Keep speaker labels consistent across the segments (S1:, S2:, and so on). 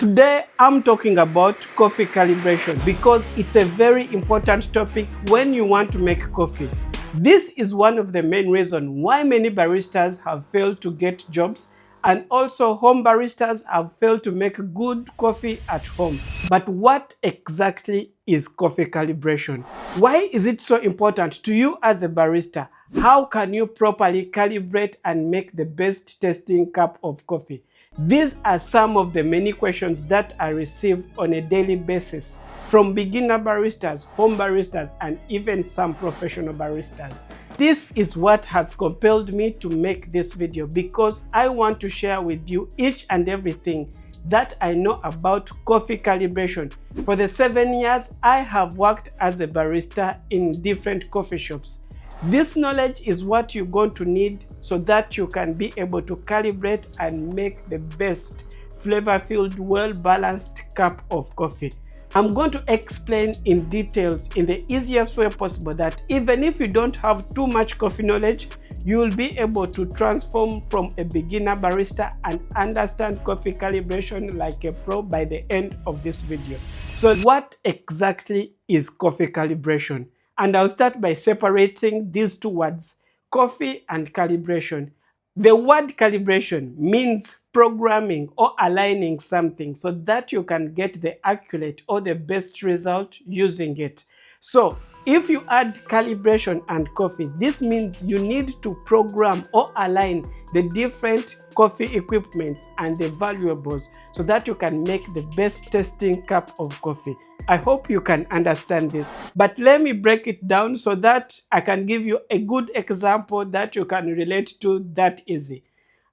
S1: Today, I'm talking about coffee calibration because it's a very important topic when you want to make coffee. This is one of the main reasons why many baristas have failed to get jobs, and also home baristas have failed to make good coffee at home. But what exactly is coffee calibration? Why is it so important to you as a barista? How can you properly calibrate and make the best tasting cup of coffee? These are some of the many questions that I receive on a daily basis from beginner baristas, home baristas, and even some professional baristas. This is what has compelled me to make this video because I want to share with you each and everything that I know about coffee calibration. For the 7 years I have worked as a barista in different coffee shops. This knowledge is what you're going to need so that you can be able to calibrate and make the best flavor-filled, well-balanced cup of coffee. I'm going to explain in details in the easiest way possible that even if you don't have too much coffee knowledge, you will be able to transform from a beginner barista and understand coffee calibration like a pro by the end of this video. So what exactly is coffee calibration? And I'll start by separating these two words, coffee and calibration. The word calibration means programming or aligning something so that you can get the accurate or the best result using it. So if you add calibration and coffee, this means you need to program or align the different coffee equipments and the valuables so that you can make the best tasting cup of coffee. I hope you can understand this, but let me break it down so that I can give you a good example that you can relate to that easy.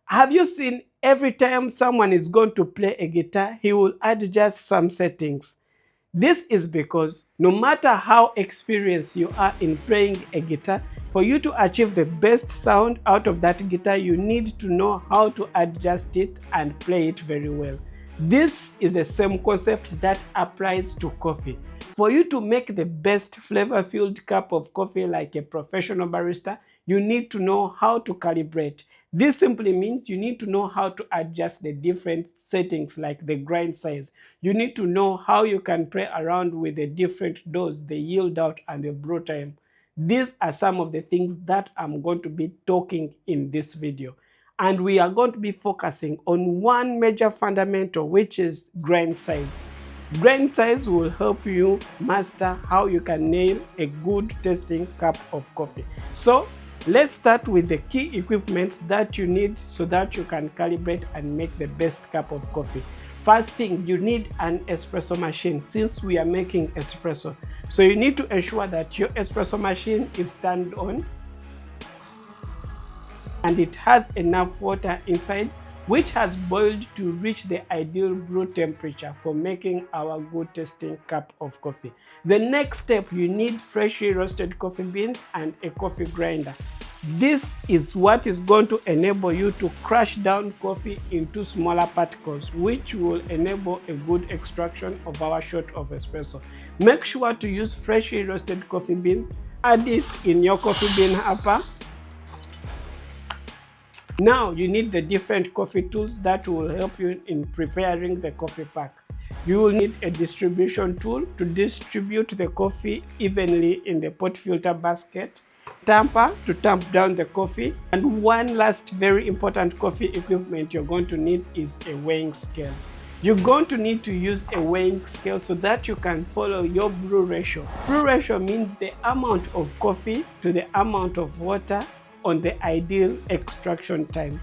S1: Have you seen every time someone is going to play a guitar, he will adjust some settings? This is because no matter how experienced you are in playing a guitar, for you to achieve the best sound out of that guitar, you need to know how to adjust it and play it very well. This is the same concept that applies to coffee. For you to make the best flavor-filled cup of coffee like a professional barista, you need to know how to calibrate. This simply means you need to know how to adjust the different settings like the grind size. You need to know how you can play around with the different dose, the yield out, and the brew time. These are some of the things that I'm going to be talking in this video. And we are going to be focusing on one major fundamental, which is grind size. Grind size will help you master how you can nail a good tasting cup of coffee. So let's start with the key equipment that you need so that you can calibrate and make the best cup of coffee. First thing, you need an espresso machine since we are making espresso. So you need to ensure that your espresso machine is turned on and it has enough water inside, which has boiled to reach the ideal brew temperature for making our good tasting cup of coffee. The next step, you need freshly roasted coffee beans and a coffee grinder. This is what is going to enable you to crush down coffee into smaller particles, which will enable a good extraction of our shot of espresso. Make sure to use freshly roasted coffee beans. Add it in your coffee bean hopper. Now you need the different coffee tools that will help you in preparing the coffee pack. You will need a distribution tool to distribute the coffee evenly in the pot filter basket, tamper to tamp down the coffee, and one last very important coffee equipment you're going to need is a weighing scale. You're going to need to use a weighing scale so that you can follow your brew ratio. Brew ratio means the amount of coffee to the amount of water on the ideal extraction time.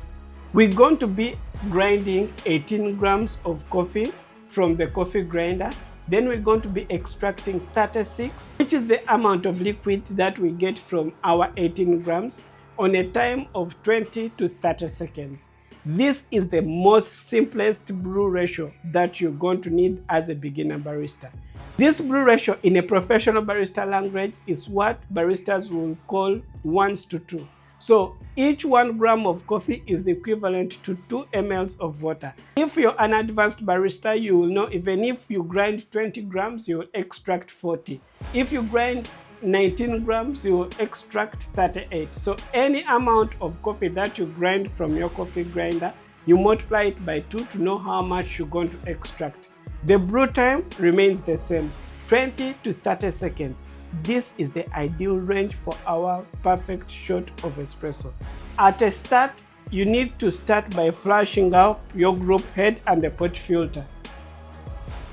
S1: We're going to be grinding 18 grams of coffee from the coffee grinder. Then we're going to be extracting 36, which is the amount of liquid that we get from our 18 grams on a time of 20 to 30 seconds. This is the most simplest brew ratio that you're going to need as a beginner barista. This brew ratio in a professional barista language is what baristas will call 1:2. So each 1 gram of coffee is equivalent to 2 ml of water. If you're an advanced barista, you will know even if you grind 20 grams, you will extract 40. If you grind 19 grams, you will extract 38. So any amount of coffee that you grind from your coffee grinder You multiply it by 2 to know how much you're going to extract. The brew time remains the same, 20 to 30 seconds. This is the ideal range for our perfect shot of espresso. At a start, you need to start by flushing out your group head and the pot filter.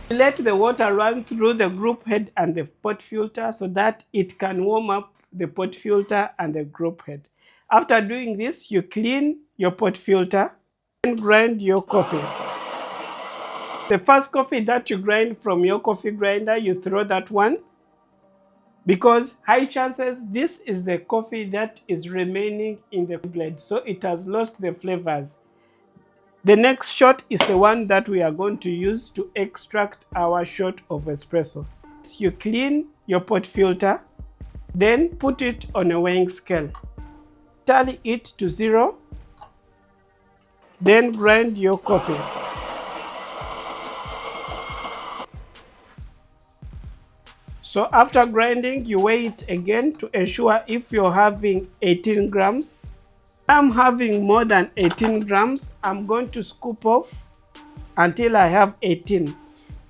S1: Let the water run through the group head and the pot filter so that it can warm up the pot filter and the group head. After doing this, you clean your pot filter and grind your coffee. The first coffee that you grind from your coffee grinder, you throw that one, because high chances this is the coffee that is remaining in the blend, so it has lost the flavors. The next shot is the one that we are going to use to extract our shot of espresso. You clean your pot filter, then put it on a weighing scale. Tally it to 0, then grind your coffee. So after grinding, you weigh it again to ensure if you're having 18 grams. I'm having more than 18 grams. I'm going to scoop off until I have 18.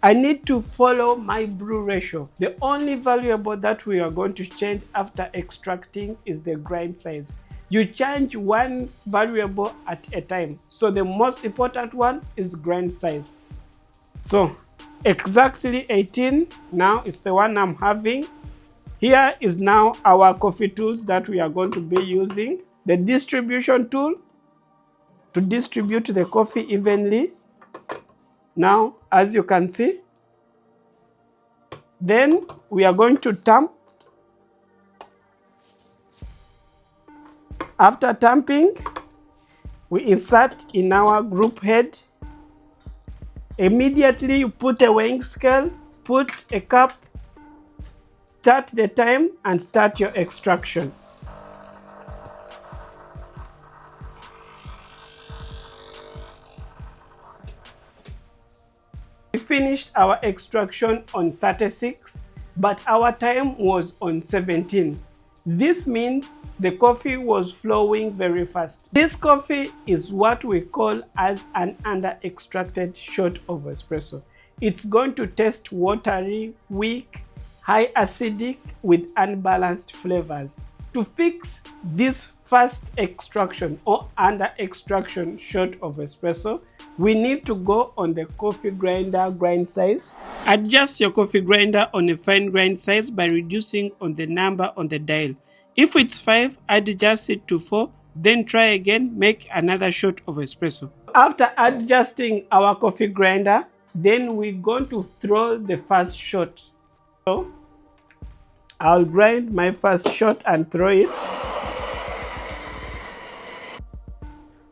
S1: I need to follow my brew ratio. The only variable that we are going to change after extracting is the grind size. You change one variable at a time. So the most important one is grind size. So exactly 18 now is the one I'm having. Here is now our coffee tools that we are going to be using. The distribution tool to distribute the coffee evenly. Now, as you can see, then we are going to tamp. After tamping, we insert in our group head. Immediately you put a weighing scale, put a cup, start the time and start your extraction. We finished our extraction on 36, but our time was on 17. This means the coffee was flowing very fast. This coffee is what we call as an under-extracted shot of espresso. It's going to taste watery, weak, high acidic with unbalanced flavors. To fix this fast extraction or under extraction shot of espresso, we need to go on the coffee grinder grind size. Adjust your coffee grinder on a fine grind size by reducing on the number on the dial. If it's 5, adjust it to 4, then try again, make another shot of espresso. After adjusting our coffee grinder, then we're going to throw the first shot. So I'll grind my first shot and throw it.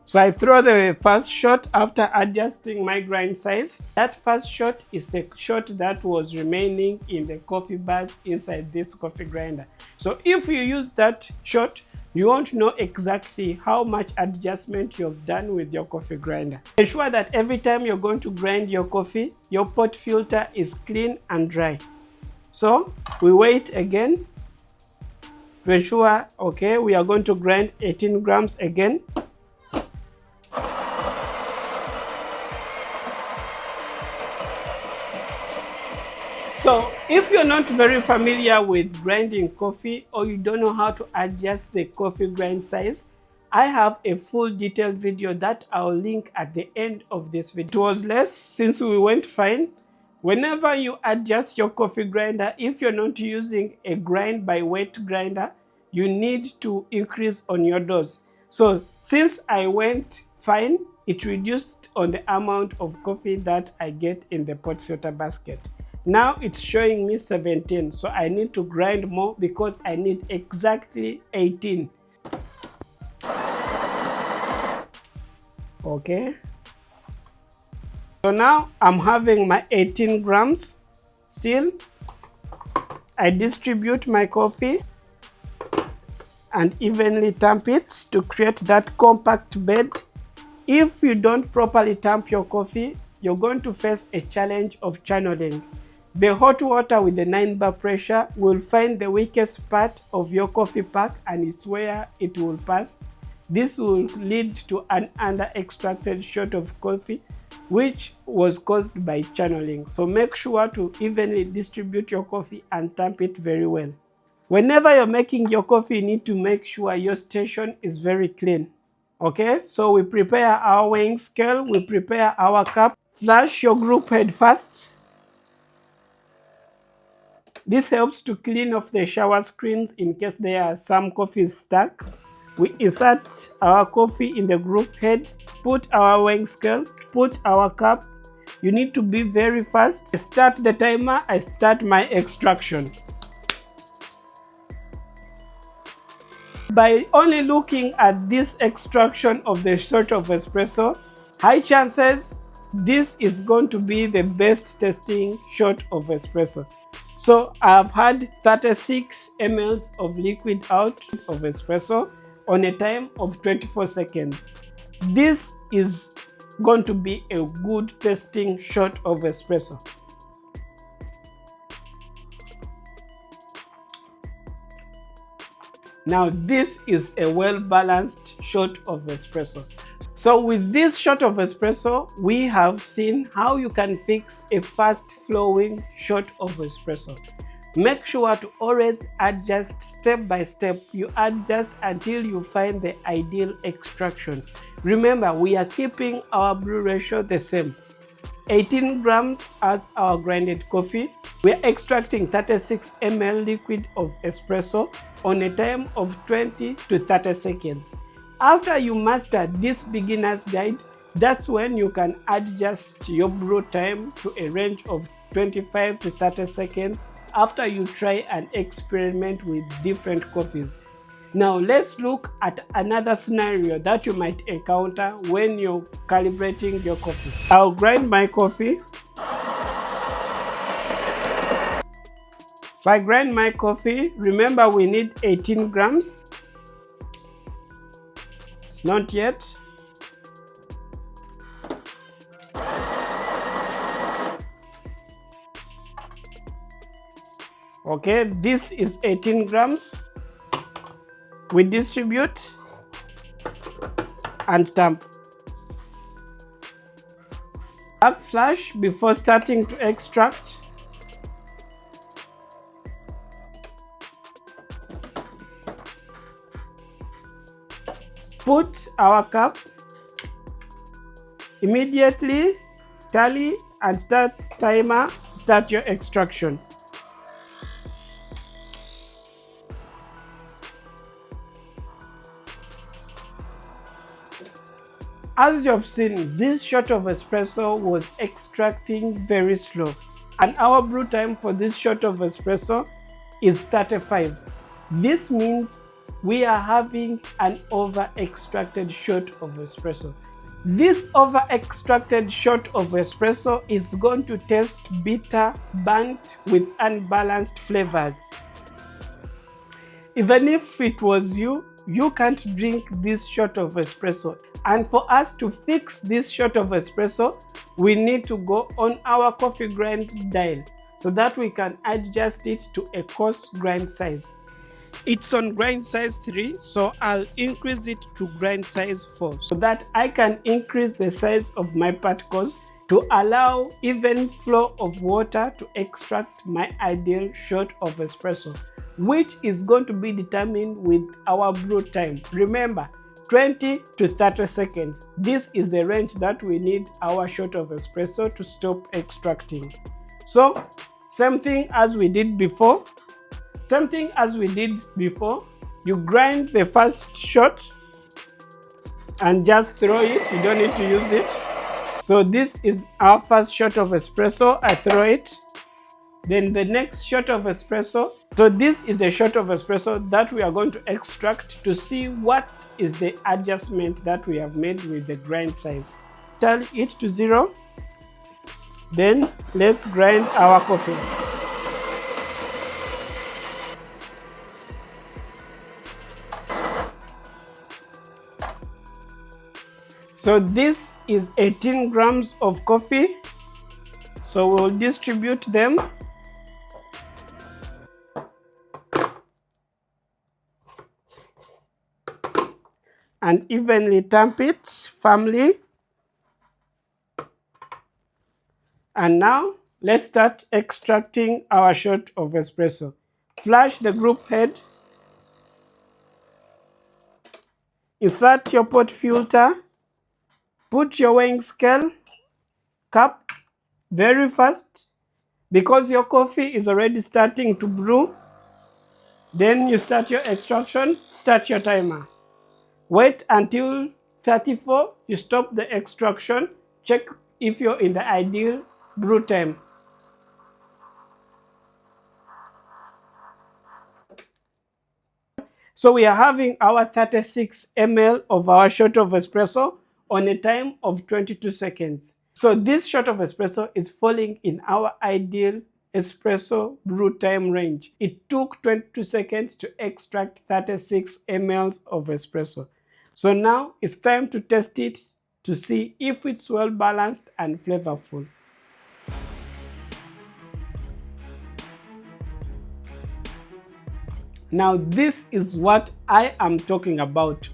S1: So I throw the first shot after adjusting my grind size. That first shot is the shot that was remaining in the coffee bars inside this coffee grinder. So if you use that shot, you won't know exactly how much adjustment you've done with your coffee grinder. Ensure that every time you're going to grind your coffee, your pot filter is clean and dry. So we wait again to ensure, okay, we are going to grind 18 grams again. So if you're not very familiar with grinding coffee or you don't know how to adjust the coffee grind size, I have a full detailed video that I'll link at the end of this video. It was less since we went fine. Whenever you adjust your coffee grinder, if you're not using a grind by weight grinder, you need to increase on your dose. So since I went fine, it reduced on the amount of coffee that I get in the pot filter basket. Now it's showing me 17, so I need to grind more because I need exactly 18. Okay. So now I'm having my 18 grams. Still, I distribute my coffee and evenly tamp it to create that compact bed. If you don't properly tamp your coffee, you're going to face a challenge of channeling. The hot water with the 9 bar pressure will find the weakest part of your coffee pack and it's where it will pass. This will lead to an under-extracted shot of coffee, which was caused by channeling. So make sure to evenly distribute your coffee and tamp it very well. Whenever you're making your coffee, you need to make sure your station is very clean. Okay, so we prepare our weighing scale, we prepare our cup. Flush your group head first. This helps to clean off the shower screens in case there are some coffees stuck. We insert our coffee in the group head, put our weighing scale, put our cup. You need to be very fast. I start the timer, I start my extraction. By only looking at this extraction of the shot of espresso, high chances this is going to be the best tasting shot of espresso. So I've had 36 ml of liquid out of espresso on a time of 24 seconds. This is going to be a good tasting shot of espresso. Now this is a well-balanced shot of espresso. So with this shot of espresso, we have seen how you can fix a fast flowing shot of espresso. Make sure to always adjust step by step. You adjust until you find the ideal extraction. Remember, we are keeping our brew ratio the same. 18 grams as our grinded coffee. We are extracting 36 ml liquid of espresso on a time of 20 to 30 seconds. After you master this beginner's guide, that's when you can adjust your brew time to a range of 25 to 30 seconds after you try and experiment with different coffees. Now let's look at another scenario that you might encounter when you're calibrating your coffee. I'll grind my coffee. If I grind my coffee, remember we need 18 grams. It's not yet. Okay, this is 18 grams. We distribute and tamp. Back flash before starting to extract. Put our cup, immediately tally and start timer, start your extraction. As you have seen, this shot of espresso was extracting very slow, and our brew time for this shot of espresso is 35. This means we are having an over-extracted shot of espresso. This over-extracted shot of espresso is going to taste bitter, burnt, with unbalanced flavors. Even if it was you, you can't drink this shot of espresso. And for us to fix this shot of espresso, we need to go on our coffee grind dial so that we can adjust it to a coarse grind size. It's on grind size 3, so I'll increase it to grind size 4 so that I can increase the size of my particles to allow even flow of water to extract my ideal shot of espresso, which is going to be determined with our brew time. Remember, 20 to 30 seconds. This is the range that we need our shot of espresso to stop extracting. So, same thing as we did before. You grind the first shot and just throw it. You don't need to use it. So this is our first shot of espresso. I throw it. Then the next shot of espresso. So this is the shot of espresso that we are going to extract to see what is the adjustment that we have made with the grind size. Tally it to 0. Then let's grind our coffee. So this is 18 grams of coffee. So we'll distribute them. and evenly tamp it firmly. And now let's start extracting our shot of espresso. Flush the group head. Insert your pot filter. Put your weighing scale cup very fast because your coffee is already starting to brew. Then you start your extraction, start your timer. Wait until 34, you stop the extraction. Check if you're in the ideal brew time. So we are having our 36 ml of our shot of espresso on a time of 22 seconds. So this shot of espresso is falling in our ideal espresso brew time range. It took 22 seconds to extract 36 ml of espresso. So now it's time to test it to see if it's well balanced and flavorful. Now this is what I am talking about.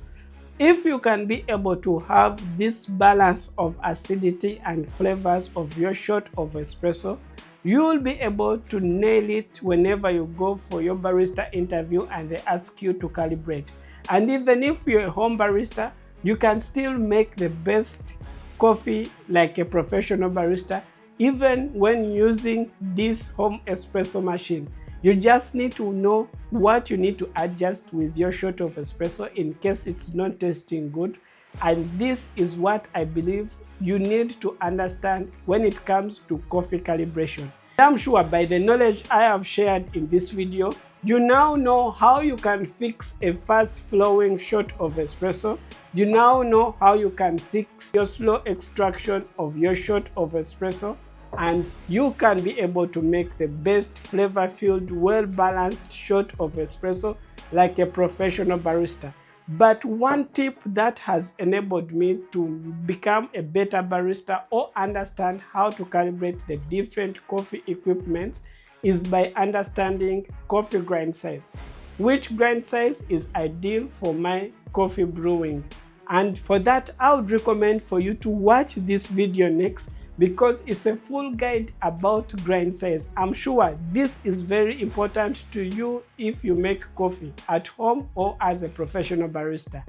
S1: If you can be able to have this balance of acidity and flavors of your shot of espresso, you will be able to nail it whenever you go for your barista interview and they ask you to calibrate. And even if you're a home barista, you can still make the best coffee like a professional barista, even when using this home espresso machine. You just need to know what you need to adjust with your shot of espresso in case it's not tasting good. And this is what I believe you need to understand when it comes to coffee calibration. I'm sure by the knowledge I have shared in this video, you now know how you can fix a fast flowing shot of espresso. You now know how you can fix your slow extraction of your shot of espresso. And you can be able to make the best flavor-filled, well-balanced shot of espresso like a professional barista. But one tip that has enabled me to become a better barista or understand how to calibrate the different coffee equipments is by understanding coffee grind size. Which grind size is ideal for my coffee brewing? And for that, I would recommend for you to watch this video next, because it's a full guide about grind size. I'm sure this is very important to you if you make coffee at home or as a professional barista.